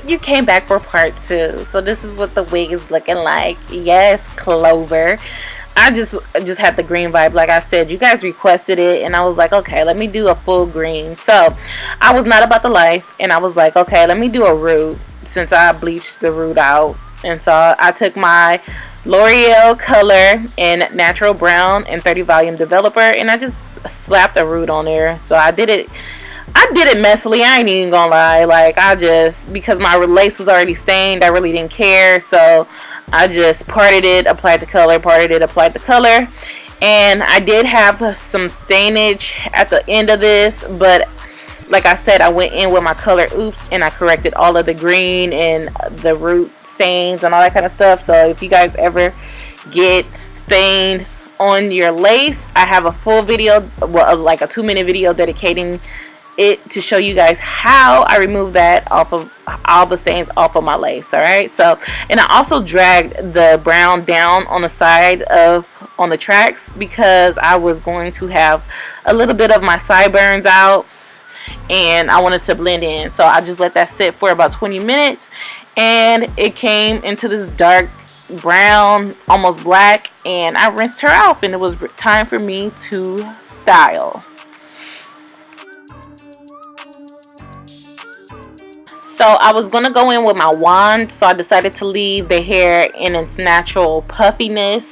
You came back for part 2. So this is what the wig is looking like. Yes, Clover. I just had the green vibe. Like I said, you guys requested it, and I was like, okay, let me do a full green. So I was not about the life, and I was like, okay, let me do a root since I bleached the root out. And so I took my L'Oreal color in natural brown and 30 volume developer, and I just slapped a root on there. So I did it messily. I ain't even gonna lie. Like, because my lace was already stained, I really didn't care. So I just parted it, applied the color, parted it, applied the color. And I did have some stainage at the end of this, but like I said, I went in with my color oops and I corrected all of the green and the root stains and all that kind of stuff. So if you guys ever get stains on your lace, I have a full video, well, like a 2-minute video dedicating it to show you guys how I remove that off of all the stains off of my lace. All right, so, and I also dragged the brown down on the side on the tracks because I was going to have a little bit of my sideburns out and I wanted to blend in. So I just let that sit for about 20 minutes and it came into this dark brown, almost black, and I rinsed her off and it was time for me to style. So I was going to go in with my wand, so I decided to leave the hair in its natural puffiness.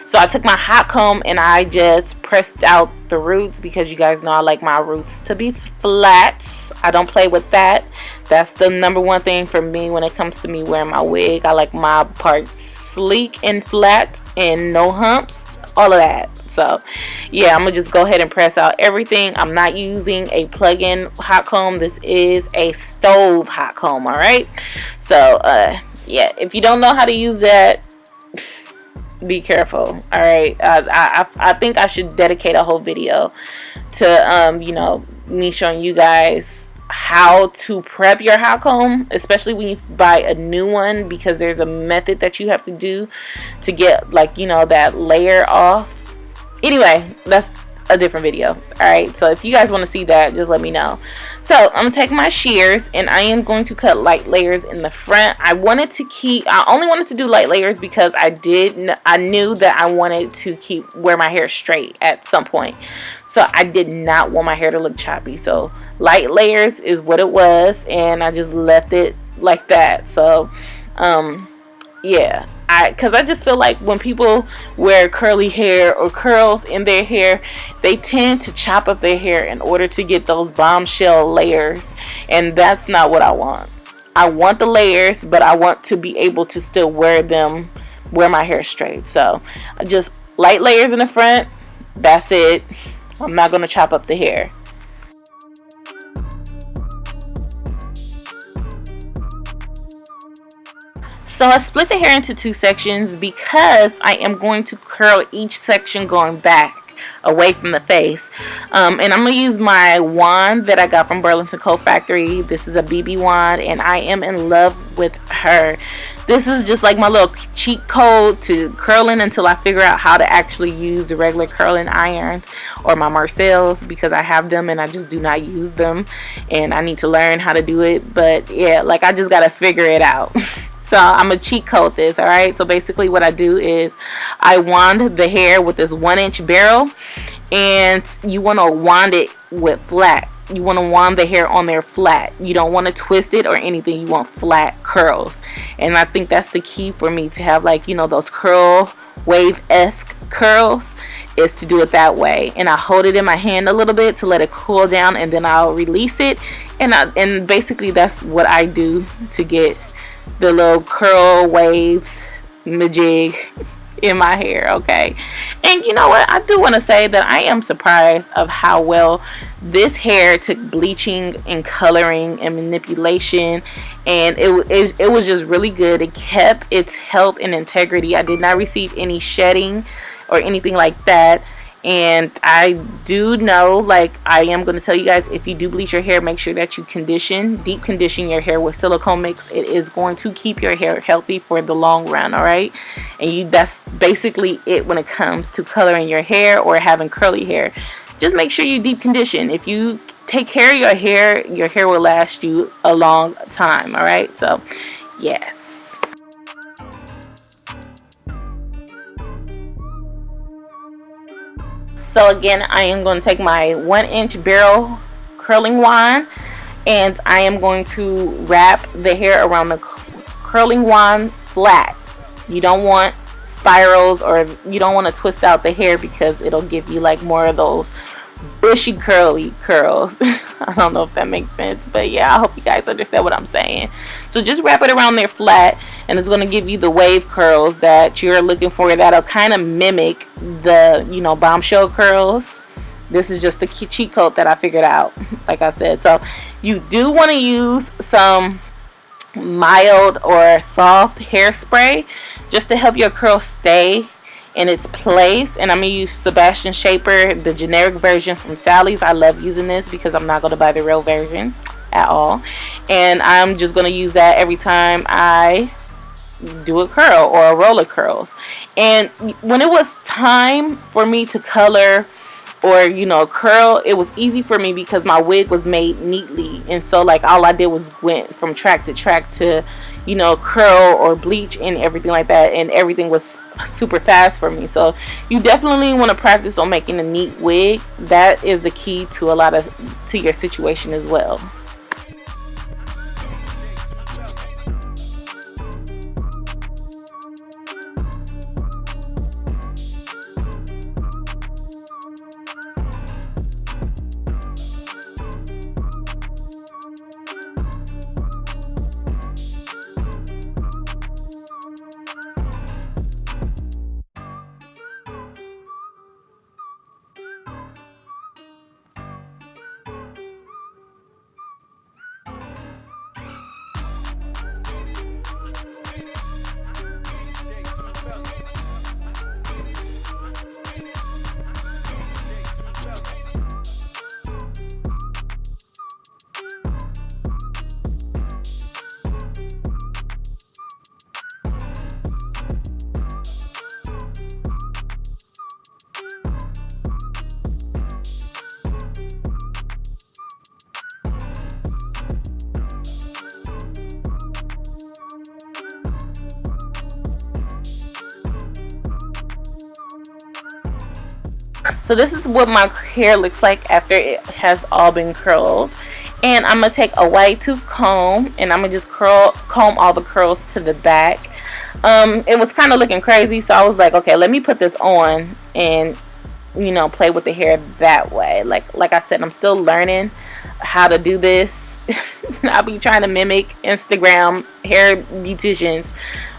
So I took my hot comb and I just pressed out the roots because you guys know I like my roots to be flat. I don't play with that. That's the number one thing for me when it comes to me wearing my wig. I like my parts sleek and flat and no humps, all of that. So yeah, I'm gonna just go ahead and press out everything. I'm not using a plug-in hot comb. This is a stove hot comb. All right, so yeah, if you don't know how to use that, be careful. All right, I think I should dedicate a whole video to you know, me showing you guys how to prep your hot comb, especially when you buy a new one, because there's a method that you have to do to get, like, you know, that layer off. Anyway, that's a different video. Alright, so if you guys want to see that, just let me know. So I'm gonna take my shears and I am going to cut light layers in the front. I only wanted to do light layers because I knew that I wanted to wear my hair straight at some point. So I did not want my hair to look choppy. So light layers is what it was, and I just left it like that. So yeah, because I just feel like when people wear curly hair or curls in their hair, they tend to chop up their hair in order to get those bombshell layers, and that's not what I want. I want the layers, but I want to be able to still wear my hair straight. So just light layers in the front, that's it. I'm not going to chop up the hair. So I split the hair into 2 sections because I am going to curl each section going back away from the face. And I'm going to use my wand that I got from Burlington Coat Factory. This is a BB wand and I am in love with her. This is just like my little cheat code to curling until I figure out how to actually use the regular curling irons or my Marcells, because I have them and I just do not use them and I need to learn how to do it. But yeah, like, I just got to figure it out. So I'm gonna cheat code this. All right, so basically what I do is I wand the hair with this 1-inch barrel, and you want to wand it with flat. You want to wand the hair on there flat. You don't want to twist it or anything. You want flat curls, and I think that's the key for me to have, like, you know, those curl wave-esque curls, is to do it that way. And I hold it in my hand a little bit to let it cool down, and then I'll release it, and basically that's what I do to get the little curl waves, majig in my hair. Okay, and you know what, I do want to say that I am surprised of how well this hair took bleaching and coloring and manipulation, and it was just really good. It kept its health and integrity. I did not receive any shedding or anything like that. And I do know, like, I am going to tell you guys, if you do bleach your hair, make sure that you deep condition your hair with silicone mix. It is going to keep your hair healthy for the long run, all right? And that's basically it when it comes to coloring your hair or having curly hair. just make sure you deep condition. If you take care of your hair will last you a long time. All right, so yes. So again, I am going to take my 1-inch barrel curling wand, and I am going to wrap the hair around the curling wand flat. You don't want spirals, or you don't want to twist out the hair, because it'll give you like more of those bushy curly curls. I don't know if that makes sense, but yeah, I hope you guys understand what I'm saying. So just wrap it around there flat, and it's going to give you the wave curls that you're looking for, that'll kind of mimic the, you know, bombshell curls. This is just the cheat code that I figured out, like I said. So you do want to use some mild or soft hairspray just to help your curls stay in its place. And I'm going to use Sebastian Shaper, the generic version from Sally's. I love using this because I'm not going to buy the real version at all. And I'm just going to use that every time I do a curl or a roll of curls. And when it was time for me to color or, you know, curl, it was easy for me because my wig was made neatly. And so like all I did was went from track to track to, you know, curl or bleach and everything like that, and everything was super fast for me. So you definitely want to practice on making a neat wig. That is the key to your situation as well. So this is what my hair looks like after it has all been curled. And I'm going to take a white tooth comb, and I'm going to just comb all the curls to the back. It was kind of looking crazy, so I was like, okay, let me put this on and, you know, play with the hair that way. Like I said, I'm still learning how to do this. I'll be trying to mimic Instagram hair beauticians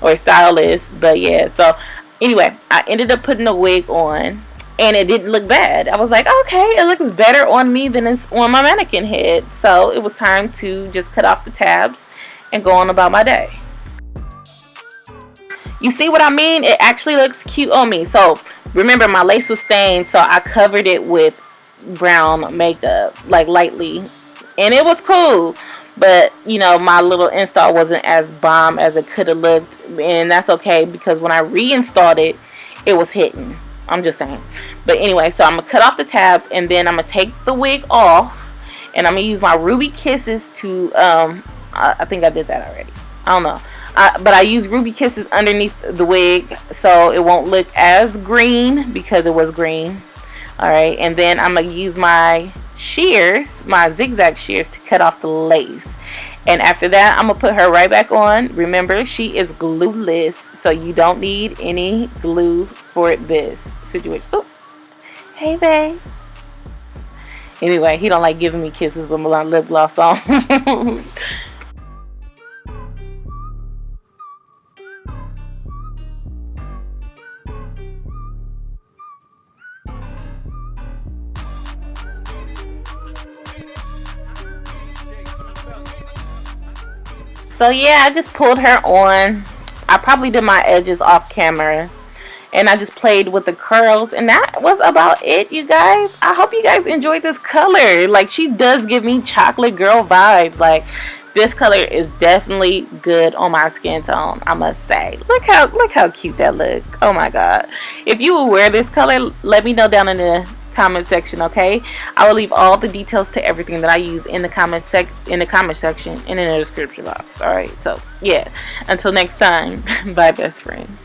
or stylists. But yeah, so anyway, I ended up putting the wig on, and it didn't look bad. I was like, okay, it looks better on me than it's on my mannequin head. So it was time to just cut off the tabs and go on about my day. You see what I mean? It actually looks cute on me. So remember, my lace was stained, so I covered it with brown makeup, like lightly, and it was cool. But you know, my little install wasn't as bomb as it could have looked, and that's okay, because when I reinstalled it, it was hitting. I'm just saying. But anyway, so I'm going to cut off the tabs, and then I'm going to take the wig off, and I'm going to use my Ruby Kisses to, I think I did that already. I don't know. But I use Ruby Kisses underneath the wig, so it won't look as green, because it was green. Alright, and then I'm going to use my shears, my zigzag shears, to cut off the lace. And after that, I'm going to put her right back on. Remember, she is glueless, so you don't need any glue for this situation. Oh, hey, babe. Anyway, he don't like giving me kisses with my lip gloss on. So yeah, I just pulled her on. I probably did my edges off camera, and I just played with the curls, and that was about it, you guys. I hope you guys enjoyed this color. Like, she does give me chocolate girl vibes. Like, this color is definitely good on my skin tone, I must say. Look how cute that look. Oh my god. If you will wear this color, let me know down in the comment section, okay? I will leave all the details to everything that I use in the comment section and in the description box. All right, so yeah, until next time, bye best friends.